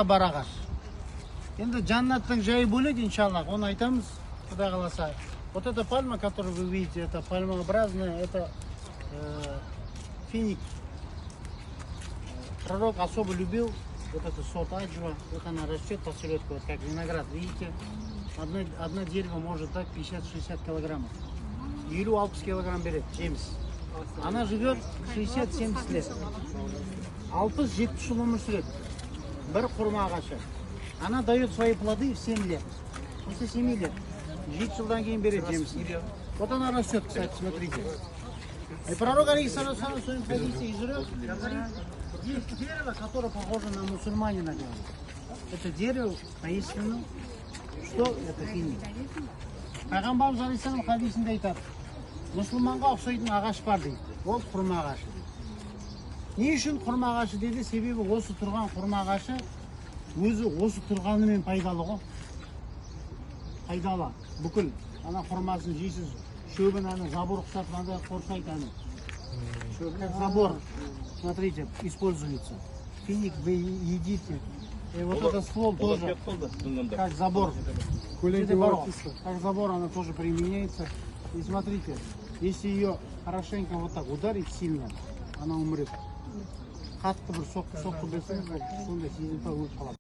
бар ағаш. Енді жаннаттың жайы бөлек, иншаллах, оны айтамыз, Құдай қаласа. Вот эта пальма, которую вы видите, это пальмообразная, это финик. Пророк особо любил вот этот сорт аджва. Вот она растет по селедку, вот как виноград. Видите, одно дерево может дать 50-60 килограммов. 50-60 килограмм берет, жеміс. Она живет 60-70 лет. 60-70 жыл өмір сүреді. Бір құрма ағашы. Она дает свои плоды в 7 лет. После 7 лет. 7 жылдан кейін берет жеміс. Вот она растет, кстати, смотрите. И пророк алейхиссалам в своем хадисе изрек, говорит, есть дерево, которое похоже на мусульманина. Это дерево, поистину, что это финик. Пайғамбарымыз алейхиссалам хадисінде айтады, мұсылманға ұқсайтын ағаш бар дейді. Ол құрма ағашы. Не үшін құрма ағашы деді? Себебі осы тұрған құрма ағашы өзі осы тұрғанымен пайдалы ғой. Пайдалы. Бүкіл ана құрмасын жейсіз, шөбін ана забор ұқсатып анда қоршайды ана. Как забор, смотрите, используется. Финик вы едите. И вот этот ствол тоже как забор. Как забор она тоже применяется. И смотрите, если ее хорошенько вот так ударить сильно, она умрет. Қатты бір соққы берсеңіз, сонда сезімтал өліп қалады.